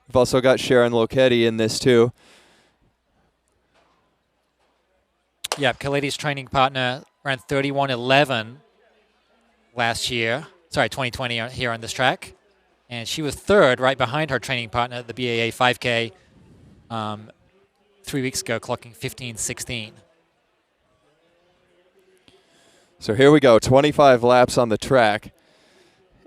We've also got Sharon Lokedi in this too. Yeah, Kelati's training partner ran 31:11 last year. Sorry, 2020 here on this track. And she was third right behind her training partner at the BAA 5K 3 weeks ago, clocking 15:16. So here we go, 25 laps on the track.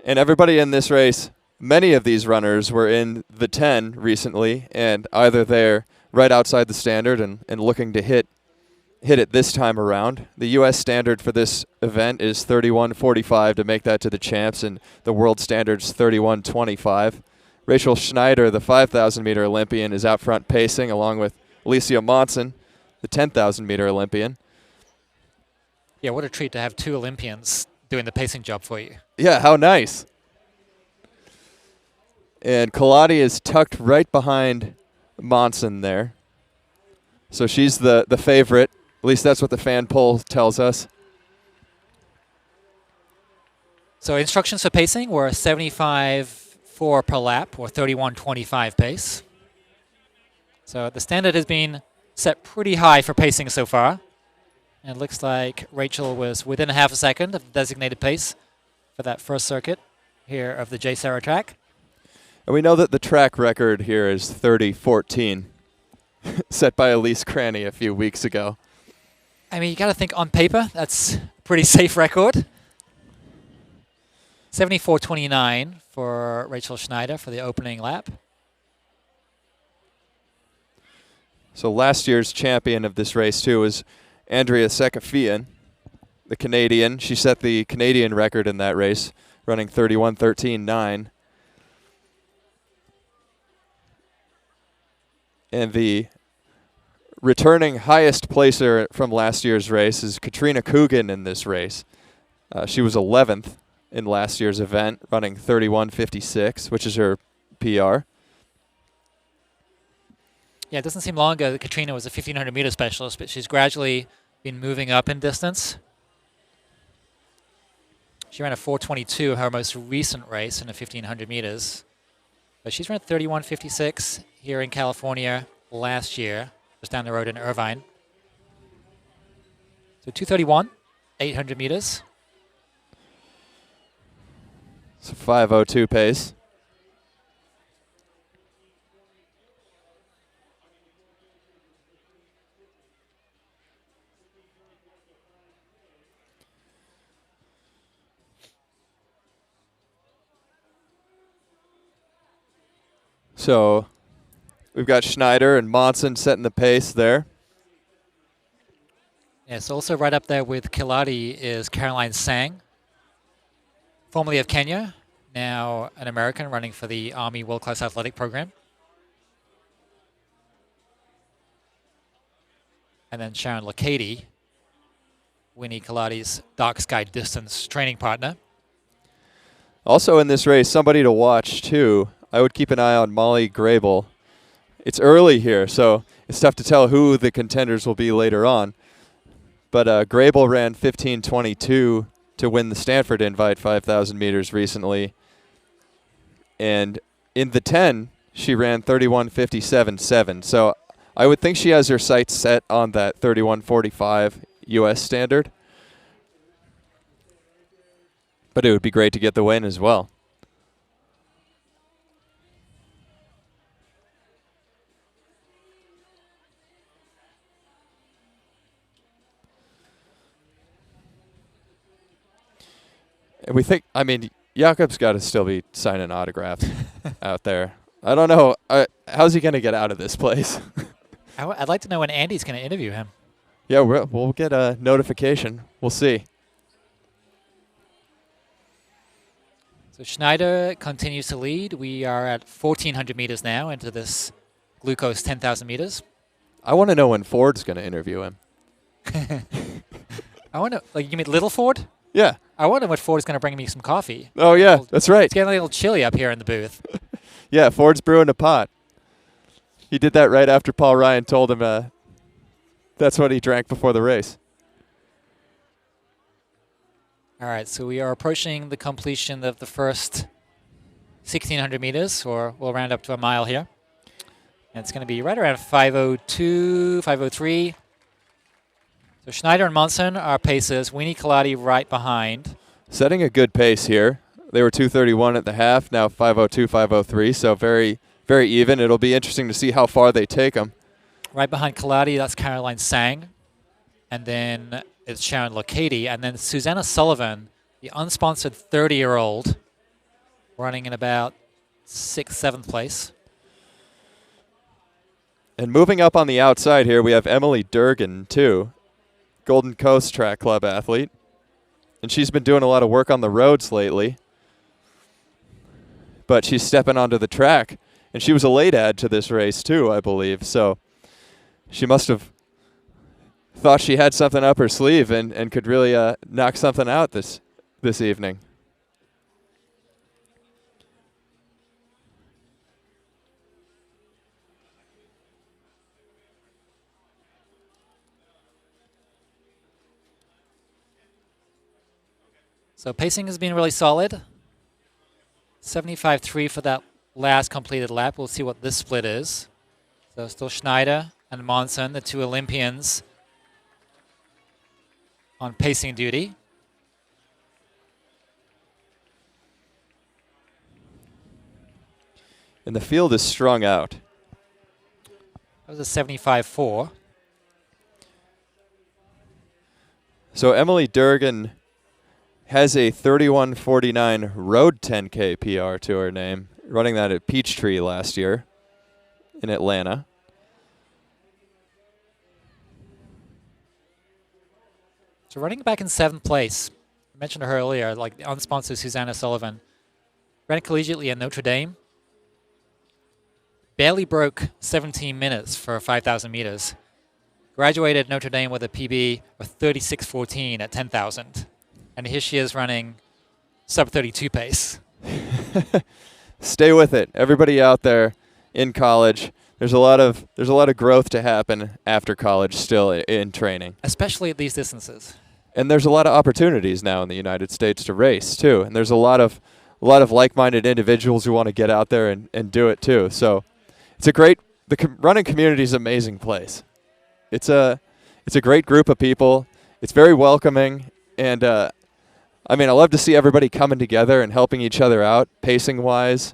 And everybody in this race, many of these runners were in the 10 recently, and either they're right outside the standard and looking to hit it this time around. The U.S. standard for this event is 31:45 to make that to the champs, and the world standard's 31:25. Rachel Schneider, the 5,000-meter Olympian, is out front pacing, along with Alicia Monson, the 10,000-meter Olympian. Yeah, what a treat to have two Olympians doing the pacing job for you. Yeah, how nice. And Kelati is tucked right behind Monson there. So she's the favorite. At least that's what the fan poll tells us. So instructions for pacing were 75.4 per lap, or 31:25 pace. So the standard has been set pretty high for pacing so far. And it looks like Rachel was within a half a second of the designated pace for that first circuit here of the J. Sarah track. And we know that the track record here is 30:14, set by Elise Cranny a few weeks ago. I mean, you got to think on paper, that's a pretty safe record. 74:29 for Rachel Schneider for the opening lap. So last year's champion of this race, too, was Andrea Sekafian, the Canadian. She set the Canadian record in that race, running 31:13.9. And the returning highest placer from last year's race is Katrina Coogan in this race. She was 11th in last year's event, running 31:56, which is her PR. Yeah, it doesn't seem long ago that Katrina was a 1,500-meter specialist, but she's gradually been moving up in distance. She ran a 4:22 her most recent race in the 1,500 meters. But she's run 31:56 here in California last year, just down the road in Irvine. So 2:31, 800 meters. It's a 5:02 pace. So we've got Schneider and Monson setting the pace there. Yes, also right up there with Kelati is Caroline Sang, formerly of Kenya, now an American running for the Army World Class Athletic Program. And then Sharon Lokedi, Weini Kelati's dark sky distance training partner. Also in this race, somebody to watch too. I would keep an eye on Molly Grable. It's early here, so it's tough to tell who the contenders will be later on. But Grable ran 15:22 to win the Stanford Invite 5,000 meters recently. And in the 10, she ran 31:57.7. So I would think she has her sights set on that 31:45 U.S. standard. But it would be great to get the win as well. And we think, I mean, Jakob's got to still be signing autographs out there. I don't know. How's he going to get out of this place? I'd like to know when Andy's going to interview him. Yeah, we'll get a notification. We'll see. So Schneider continues to lead. We are at 1,400 meters now into this glucose 10,000 meters. I want to know when Ford's going to interview him. I want to, like, you mean Little Ford? Yeah. I wonder when Ford is going to bring me some coffee. Oh, yeah, that's right. It's getting a little chilly up here in the booth. Yeah, Ford's brewing a pot. He did that right after Paul Ryan told him that's what he drank before the race. All right, so we are approaching the completion of the first 1,600 meters, or we'll round up to a mile here. And it's going to be right around 5:02, 5:03. So Schneider and Monson are paces. Weini Kelati right behind. Setting a good pace here. They were 2:31 at the half, now 5:02, 5:03, so very, very even. It'll be interesting to see how far they take them. Right behind Kelati, that's Caroline Sang. And then it's Sharon Lokedi. And then Susanna Sullivan, the unsponsored 30-year-old, running in about 6th, 7th place. And moving up on the outside here, we have Emily Durgin, too, Golden Coast Track Club athlete. And she's been doing a lot of work on the roads lately. But she's stepping onto the track. And she was a late add to this race, too, I believe. So she must have thought she had something up her sleeve and could really knock something out this evening. So pacing has been really solid. 75.3 for that last completed lap. We'll see what this split is. So still Schneider and Monson, the two Olympians, on pacing duty. And the field is strung out. That was a 75.4. So Emily Durgin has a 31:49 road 10K PR to her name, running that at Peachtree last year in Atlanta. So running back in 7th place. I mentioned her earlier, like the unsponsored Susanna Sullivan. Ran collegiately at Notre Dame. Barely broke 17 minutes for 5,000 meters. Graduated Notre Dame with a PB of 36.14 at 10,000. And here she is running sub-32 pace. Stay with it. Everybody out there in college, there's a lot of growth to happen after college still in training. Especially at these distances. And there's a lot of opportunities now in the United States to race too. And there's a lot of like-minded individuals who want to get out there and do it too. So it's a great, running community is an amazing place. It's a great group of people. It's very welcoming. And I love to see everybody coming together and helping each other out, pacing-wise,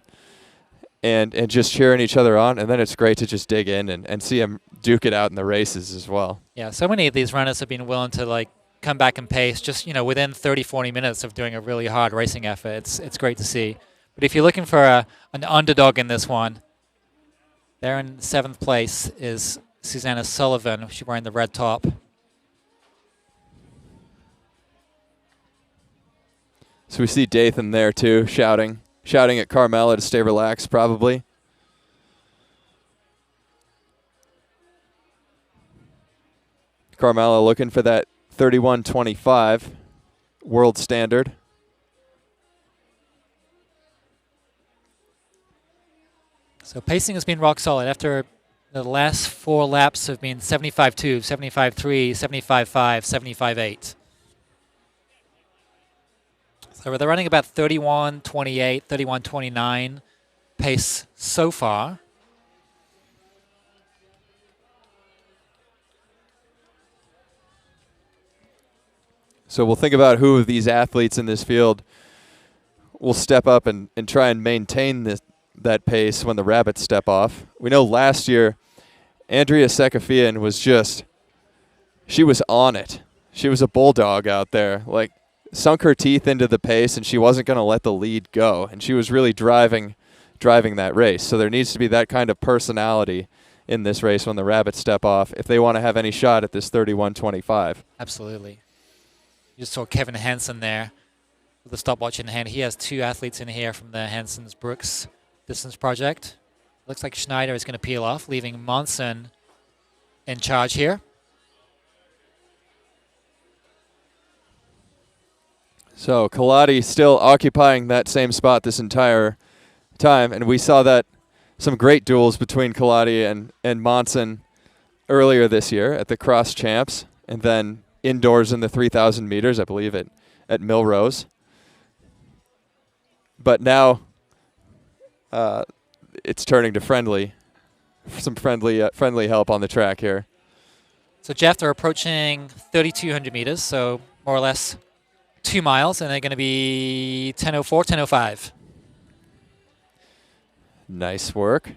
and just cheering each other on. And then it's great to just dig in and see them duke it out in the races as well. Yeah, so many of these runners have been willing to come back and pace just within 30, 40 minutes of doing a really hard racing effort. It's great to see. But if you're looking for an underdog in this one, there in 7th place is Susanna Sullivan. She's wearing the red top. So we see Dathan there too, shouting at Carmela to stay relaxed probably. Carmela looking for that 31:25 world standard. So pacing has been rock solid. After the last 4 laps have been 75.2, 75.3, 75.5, 75.8. So they're running about 31:28, 31:29 pace so far. So we'll think about who of these athletes in this field will step up and try and maintain that pace when the rabbits step off. We know last year, Andrea Sekafian she was on it. She was a bulldog out there, sunk her teeth into the pace, and she wasn't going to let the lead go. And she was really driving that race. So there needs to be that kind of personality in this race when the rabbits step off if they want to have any shot at this 31:25. Absolutely. You just saw Kevin Hansen there with the stopwatch in hand. He has 2 athletes in here from the Hanson's Brooks distance project. Looks like Schneider is going to peel off, leaving Monson in charge here. So Kelati still occupying that same spot this entire time, and we saw that some great duels between Kelati and Monson earlier this year at the Cross Champs, and then indoors in the 3,000 meters, I believe, at Millrose. But now it's turning to friendly some friendly help on the track here. So Jeff, they're approaching 3,200 meters, so more or less 2 miles, and they're going to be 10:04, 10:05. Nice work.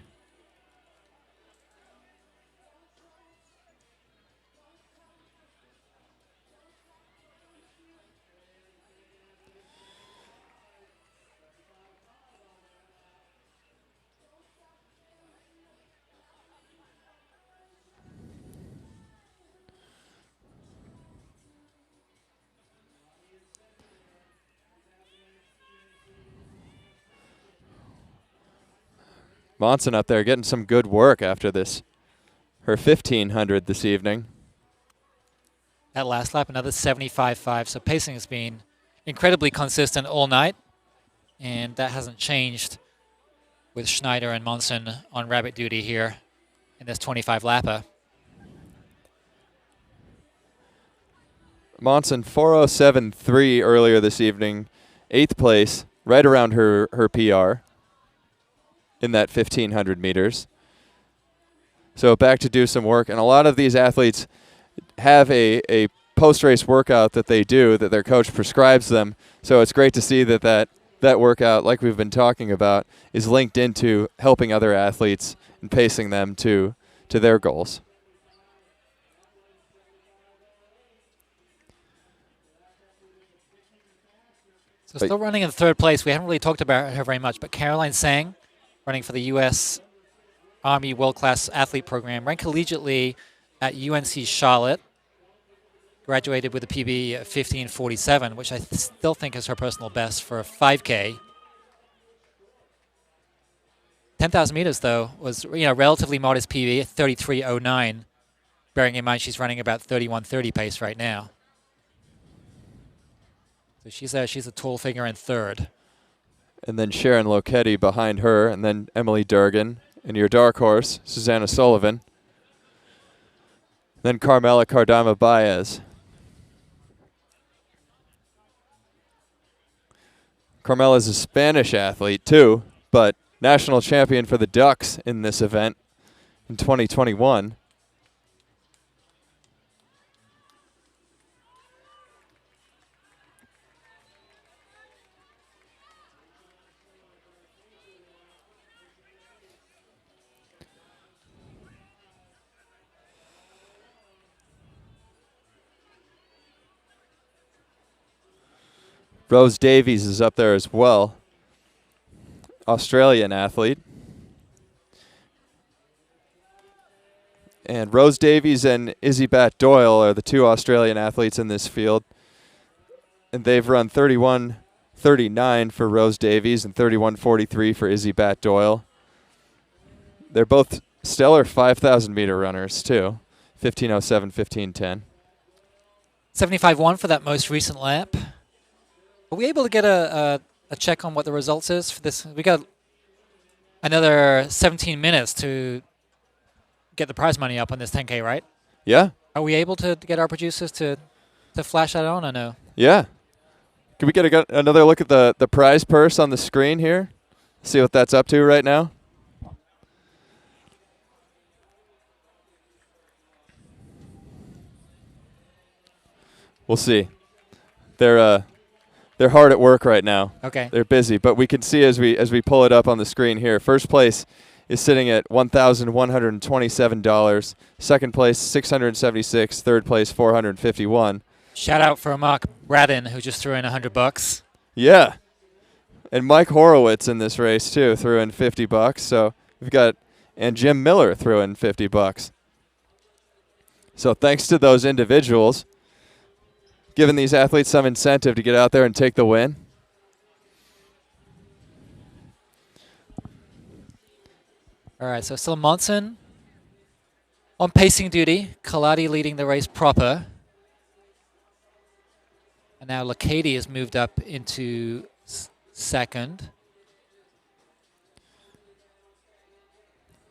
Monson up there getting some good work after this. Her 1,500 this evening. That last lap, another 75.5. So pacing has been incredibly consistent all night, and that hasn't changed with Schneider and Monson on rabbit duty here in this 25-lapper. Monson 4:07.3 earlier this evening, 8th place, right around her PR in that 1,500 meters. So back to do some work, and a lot of these athletes have a post-race workout that they do that their coach prescribes them. So it's great to see that workout, like we've been talking about, is linked into helping other athletes and pacing them to their goals. So still running in third place. We haven't really talked about her very much, but Caroline Sang, running for the U.S. Army World Class Athlete Program, ran collegiately at UNC Charlotte, graduated with a PB of 15:47, which I still think is her personal best for a 5K. 10,000 meters, though, was relatively modest PB at 33:09, bearing in mind she's running about 31:30 pace right now. So she's a tall figure in third. And then Sharon Lokedi behind her, and then Emily Durgin, and your dark horse, Susanna Sullivan. Then Carmela Cardama Baez. Carmela's a Spanish athlete too, but national champion for the Ducks in this event in 2021. Rose Davies is up there as well, Australian athlete. And Rose Davies and Izzy Bat-Doyle are the two Australian athletes in this field. And they've run 31:39 for Rose Davies and 31:43 for Izzy Bat-Doyle. They're both stellar 5,000 meter runners too, 15:07, 15:10. 75.1 for that most recent lap. Are we able to get a check on what the results is for this? We got another 17 minutes to get the prize money up on this 10K, right? Yeah. Are we able to get our producers to flash that on or no? Yeah. Can we get another look at the prize purse on the screen here? See what that's up to right now? We'll see. They're hard at work right now. Okay. They're busy, but we can see as we pull it up on the screen here. First place is sitting at $1,127. Second place, $676. Third place, $451. Shout out for Mark Braden, who just threw in $100. Yeah. And Mike Horowitz in this race too threw in $50. So we've got, and Jim Miller threw in $50. So thanks to those individuals, giving these athletes some incentive to get out there and take the win. All right, so still Monson on pacing duty. Kelati leading the race proper. And now Lokedi has moved up into second.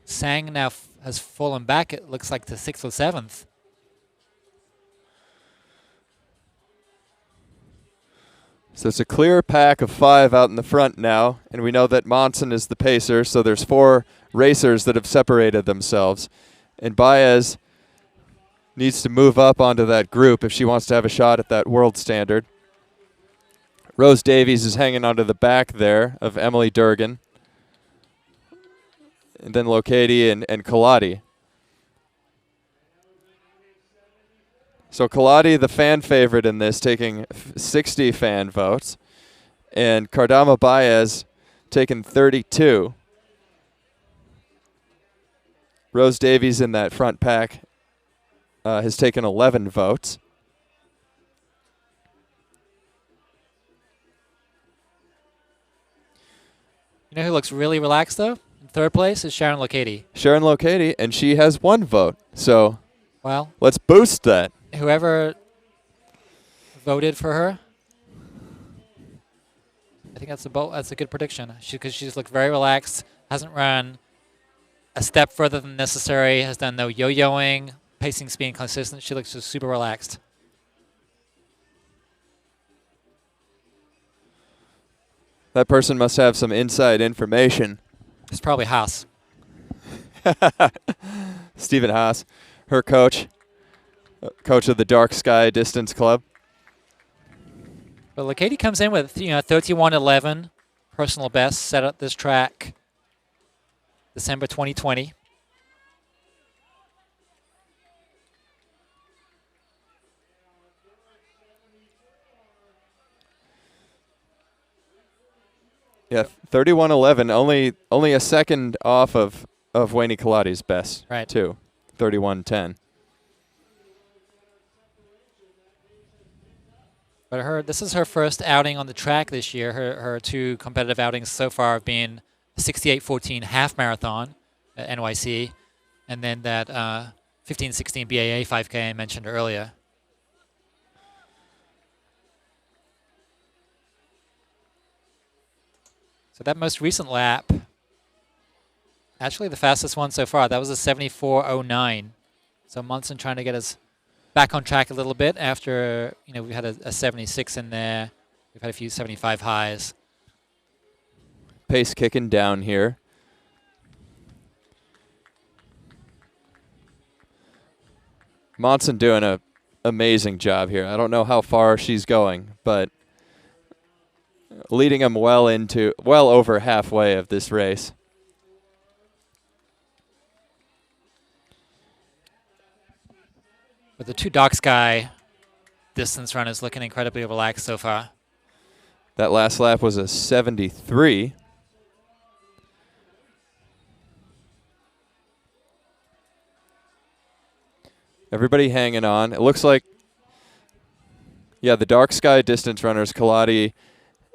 Sang now has fallen back, it looks like, to 6th or 7th. So it's a clear pack of 5 out in the front now, and we know that Monson is the pacer, so there's 4 racers that have separated themselves. And Baez needs to move up onto that group if she wants to have a shot at that world standard. Rose Davies is hanging onto the back there of Emily Durgin. And then Lokedi and Kelati. So Kelati, the fan favorite in this, taking 60 fan votes. And Kardama Baez taking 32. Rose Davies in that front pack has taken 11 votes. You know who looks really relaxed, though? In third place is Sharon Lokedi. Sharon Lokedi, and she has 1 vote. So Well, let's boost that. whoever voted for her, I think that's a good prediction. Because she's looked very relaxed, hasn't run a step further than necessary, has done no yo-yoing, pacing, speed, consistent. She looks just super relaxed. That person must have some inside information. It's probably Haas. Stephen Haas, her coach of the Dark Sky Distance Club. But Lokedi comes in with 31:11 personal best set at this track December 2020. Yeah, 31:11, only a second off of Weini Kelati's best, Right. too. 31:10. But this is her first outing on the track this year. Her 2 competitive outings so far have been 68:14 half marathon at NYC, and then that 15:16 BAA 5K I mentioned earlier. So that most recent lap, actually the fastest one so far, that was a 74:09. So Monson trying to get us back on track a little bit after, we had a 76 in there. We've had a few 75 highs. Pace kicking down here. Monson doing a amazing job here. I don't know how far she's going, but leading him well over halfway of this race. But the 2 dark sky distance runners looking incredibly relaxed so far. That last lap was a 73. Everybody hanging on. It looks like, the dark sky distance runners, Kelati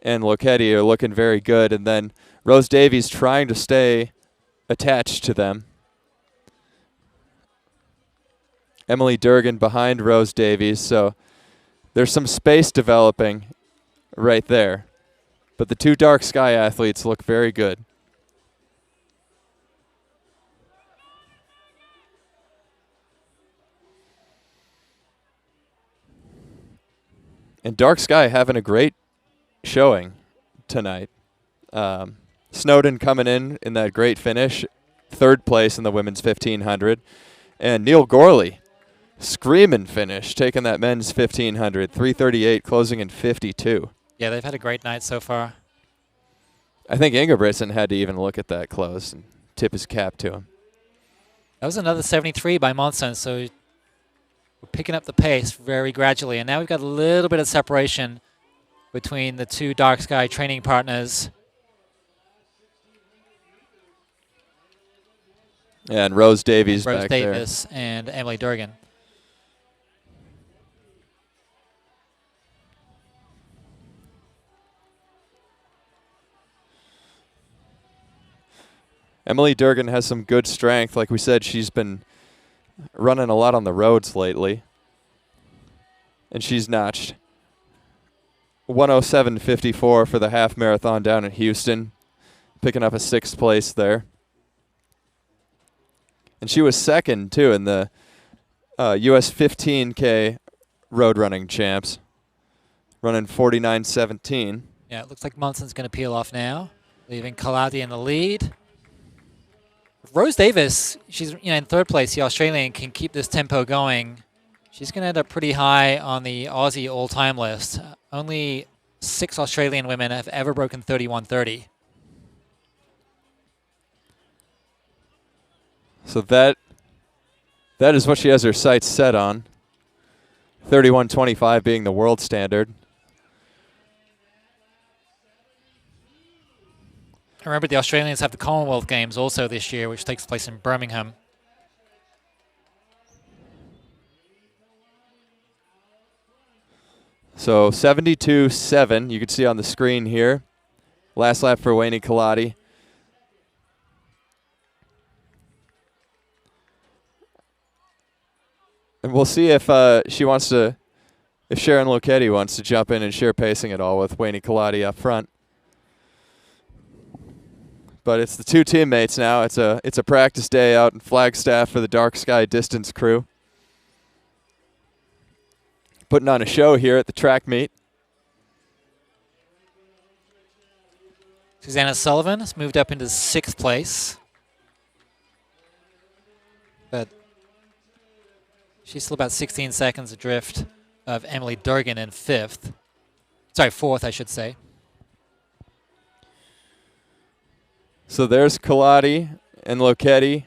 and Lokedi, are looking very good. And then Rose Davies trying to stay attached to them. Emily Durgin behind Rose Davies, so there's some space developing right there. But the 2 dark sky athletes look very good. And dark sky having a great showing tonight. Snowden coming in that great finish, 3rd place in the women's 1500. And Neil Gorley, screaming finish, taking that men's 1500, 3:38, closing in 52. Yeah, they've had a great night so far. I think Ingebrigtsen had to even look at that close and tip his cap to him. That was another 73 by Monson, so we're picking up the pace very gradually. And now we've got a little bit of separation between the 2 dark sky training partners. Yeah, and Rose Davies Rose back Davis and Emily Durgin. Emily Durgin has some good strength. Like we said, she's been running a lot on the roads lately. And she's notched 107.54 for the half marathon down in Houston, picking up a 6th place there. And she was 2nd, too, in the U.S. 15K road running champs. running 49.17. Yeah, it looks like Munson's going to peel off now, leaving Kelati in the lead. Rose Davies, she's in third place. The Australian can keep this tempo going. She's going to end up pretty high on the Aussie all-time list. Only 6 Australian women have ever broken 31:30. So that is what she has her sights set on. 31:25 being the world standard. Remember, the Australians have the Commonwealth Games also this year, which takes place in Birmingham. So 72.7, you can see on the screen here. Last lap for Weini Kelati. And we'll see if if Sharon Lokedi wants to jump in and share pacing at all with Weini Kelati up front. But it's the two teammates now. It's a practice day out in Flagstaff for the Dark Sky Distance crew. Putting on a show here at the track meet. Susanna Sullivan has moved up into 6th place. But she's still about 16 seconds adrift of Emily Durgin in 5th. Sorry, 4th, I should say. So there's Kelati and Lokedi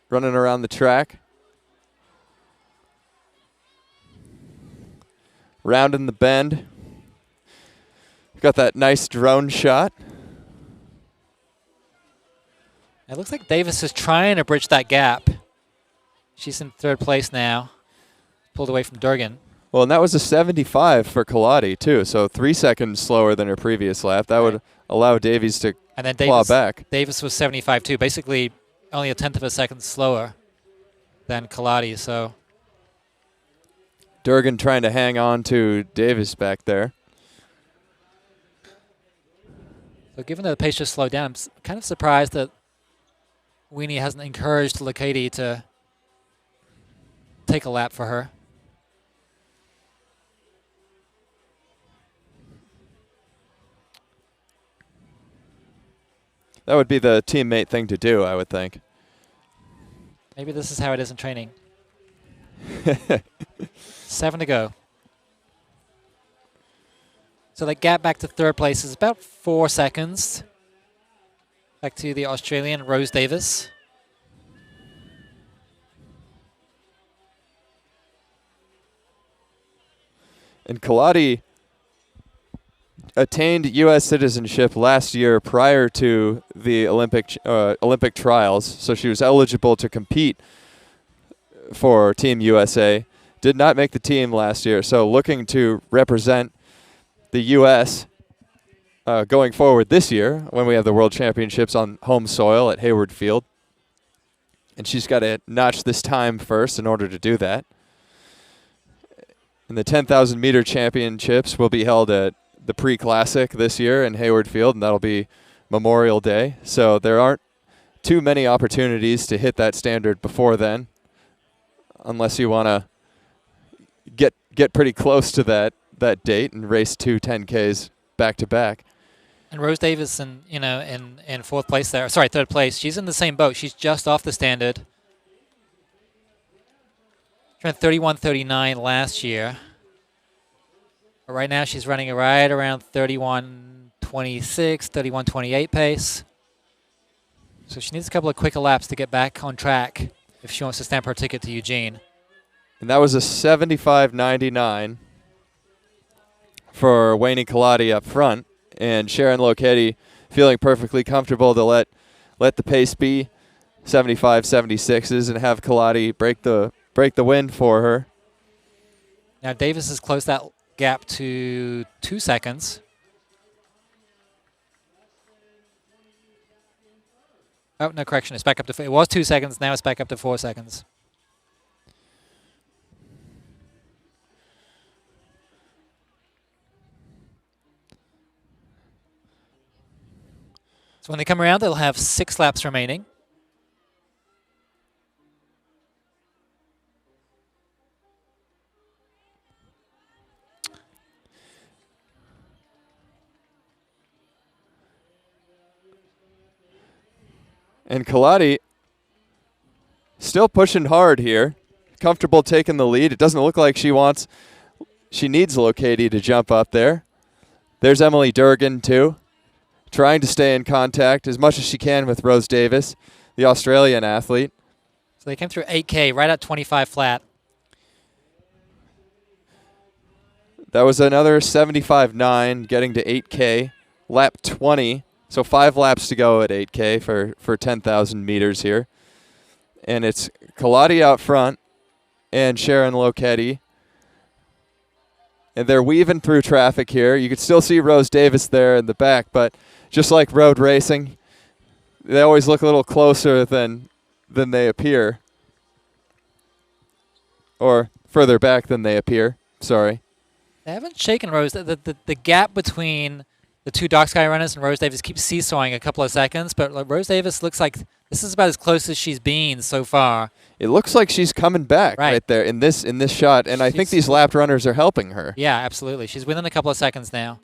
running around the track. Rounding the bend. Got that nice drone shot. It looks like Davies is trying to bridge that gap. She's in 3rd place now. Pulled away from Durgin. Well, and that was a 75 for Kelati, too, so 3 seconds slower than her previous lap. That would allow Davies to claw back. Davies was 75, too, basically only a 1/10 of a second slower than Kelati, so... Durgin trying to hang on to Davies back there. So given that the pace just slowed down, I'm kind of surprised that Weini hasn't encouraged Lokedi to take a lap for her. That would be the teammate thing to do, I would think. Maybe this is how it is in training. 7 to go. So that gap back to 3rd place is about 4 seconds. Back to the Australian, Rose Davies. And Kelati attained U.S. citizenship last year prior to the Olympic trials, so she was eligible to compete for Team USA. Did not make the team last year, so looking to represent the U.S. Going forward this year when we have the World Championships on home soil at Hayward Field. And she's got to notch this time first in order to do that. And the 10,000 meter championships will be held at the Pre-Classic this year in Hayward Field, and that'll be Memorial Day. So there aren't too many opportunities to hit that standard before then, unless you want to get pretty close to that date and race 2 10Ks back to back. And Rose Davies in 4th place there. Sorry, 3rd place. She's in the same boat. She's just off the standard. She ran 31:39 last year. But right now she's running right around 31:26, 31:28 pace. So she needs a couple of quicker laps to get back on track if she wants to stamp her ticket to Eugene. And that was a 75.99 for Weini Kelati up front. And Sharon Lokedi feeling perfectly comfortable to let the pace be 75.76s and have Kelati break the wind for her. Now Davies has closed that gap to 2 seconds. Oh, no, correction. It's back up to... It was 2 seconds. Now it's back up to 4 seconds. So when they come around, they'll have 6 laps remaining. And Kelati still pushing hard here. Comfortable taking the lead. It doesn't look like she needs Lokedi to jump up there. There's Emily Durgin, too, trying to stay in contact as much as she can with Rose Davies, the Australian athlete. So they came through 8K right at 25 flat. That was another 75.9, getting to 8K, lap 20. So 5 laps to go at 8K for 10,000 meters here. And it's Kelati out front and Sharon Lokedi. And they're weaving through traffic here. You could still see Rose Davies there in the back, but just like road racing, they always look a little closer than they appear. Or further back than they appear. Sorry. They haven't shaken Rose. The gap between the two dark sky runners and Rose Davies keeps seesawing a couple of seconds, but Rose Davies looks like this is about as close as she's been so far. It looks like she's coming back right there in this shot, and I think these lapped runners are helping her. Yeah, absolutely. She's within a couple of seconds now.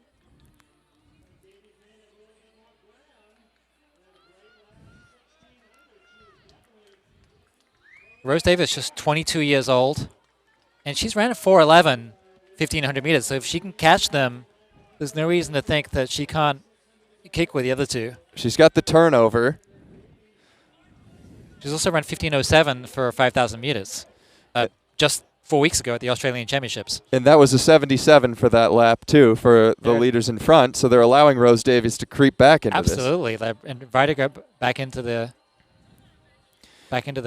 Rose Davies just 22 years old, and she's ran at 4:11, 1,500 meters. So if she can catch them, there's no reason to think that she can't kick with the other two. She's got the turnover. She's also run 15:07 for 5,000 meters just 4 weeks ago at the Australian Championships. And that was a 77 for that lap, too, for the leaders in front. So they're allowing Rose Davies to creep back into this. Absolutely. They're inviting her back into the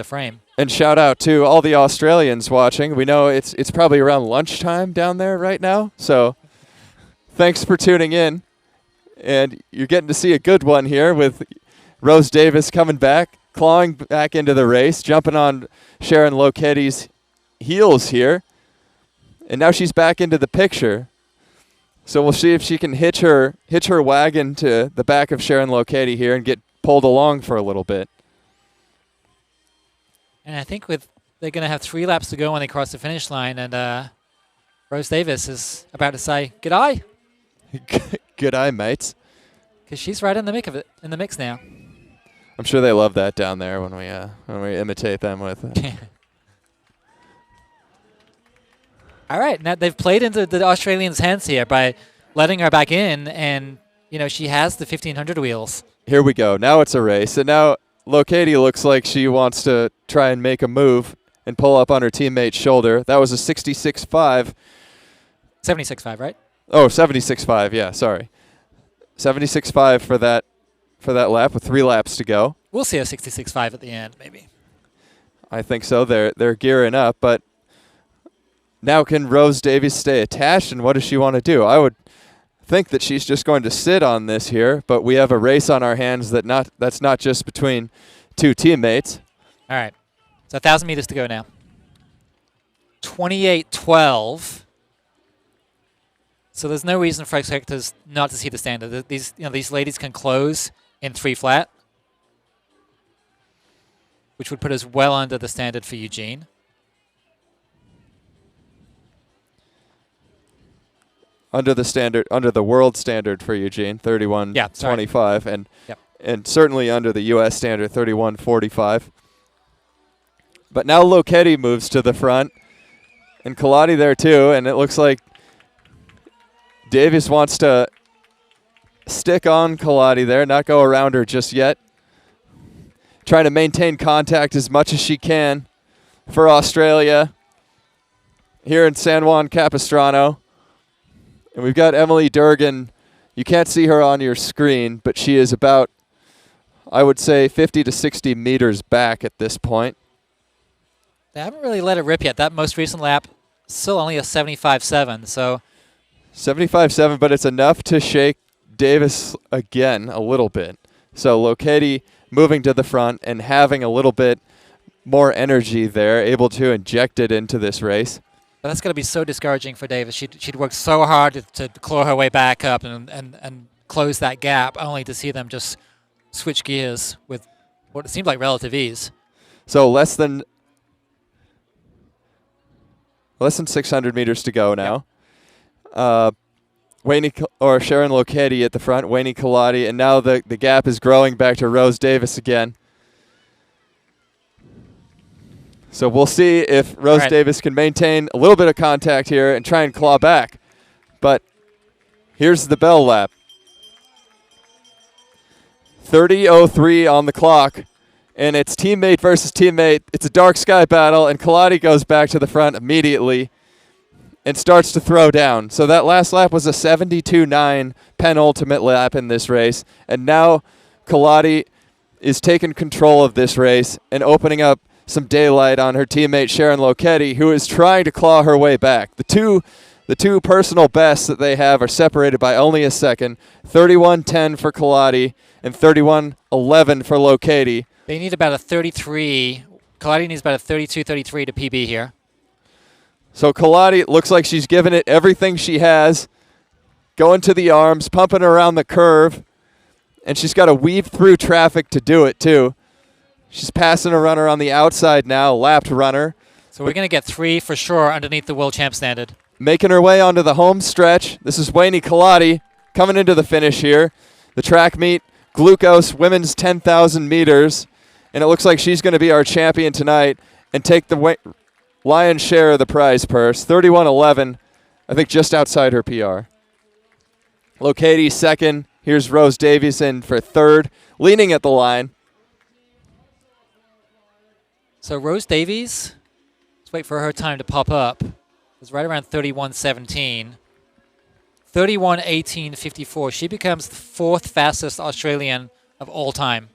frame. And shout out to all the Australians watching. We know it's probably around lunchtime down there right now. So thanks for tuning in. And you're getting to see a good one here with Rose Davies coming back, clawing back into the race, jumping on Sharon Lokedi's heels here. And now she's back into the picture. So we'll see if she can hitch her wagon to the back of Sharon Lokedi here and get pulled along for a little bit. And I think they're going to have 3 laps to go when they cross the finish line, and Rose Davies is about to say, "G'day." G'day, mates. Because she's right in the mix now. I'm sure they love that down there when we imitate them with it. All right, now they've played into the Australians' hands here by letting her back in, and she has the 1,500 wheels. Here we go. Now it's a race, and now Lokedi looks like she wants to try and make a move and pull up on her teammate's shoulder. That was a 66.5. 76.5, right? Oh, 76.5. Yeah, sorry. 76.5 for that lap with 3 laps to go. We'll see a 66.5 at the end, maybe. I think so. They're gearing up, but now can Rose Davies stay attached, and what does she want to do? I would think that she's just going to sit on this here, but we have a race on our hands that's not just between 2 teammates. All right. So 1,000 meters to go now. 28.12. So there's no reason for spectators not to see the standard. These ladies can close in 3 flat, which would put us well under the standard for Eugene. Under the world standard for Eugene, 31.25, and certainly under the U.S. standard, 31.45. But now Lokedi moves to the front, and Kelati there too, and it looks like Davies wants to stick on Kelati there, not go around her just yet. Trying to maintain contact as much as she can for Australia here in San Juan Capistrano. And we've got Emily Durgin. You can't see her on your screen, but she is about, I would say, 50 to 60 meters back at this point. They haven't really let it rip yet. That most recent lap, still only a 75.7, so 75.7, but it's enough to shake Davies again a little bit. So Lokedi moving to the front and having a little bit more energy there, able to inject it into this race. But that's going to be so discouraging for Davies. She'd worked so hard to claw her way back up and close that gap, only to see them just switch gears with what seemed like relative ease. So less than 600 meters to go now. Yep. Sharon Lokedi at the front, Weini Kelati, and now the gap is growing back to Rose Davies again. So we'll see if Rose Davies can maintain a little bit of contact here and try and claw back. But here's the bell lap. 30:03 on the clock, and it's teammate versus teammate. It's a dark sky battle, and Kelati goes back to the front immediately and starts to throw down. So that last lap was a 72.9 penultimate lap in this race, and now Kelati is taking control of this race and opening up some daylight on her teammate Sharon Lokedi, who is trying to claw her way back. The two personal bests that they have are separated by only a second. 31:10 for Kelati and 31:11 for Lokedi. They need about a 33. Kelati needs about a 32-33 to PB here. So Kelati looks like she's given it everything she has, going to the arms, pumping around the curve, and she's got to weave through traffic to do it too. She's passing a runner on the outside now, lapped runner. So we're going to get 3 for sure underneath the world champ standard. Making her way onto the home stretch. This is Weini Kelati coming into the finish here. The track meet, Glucose women's 10,000 meters, and it looks like she's going to be our champion tonight and take the lion's share of the prize purse. 31:11, I think just outside her PR. Lokedi second. Here's Rose Davies in for third, leaning at the line. So Rose Davies, let's wait for her time to pop up. It's right around 31:17. 31:18.54. She becomes the 4th fastest Australian of all time.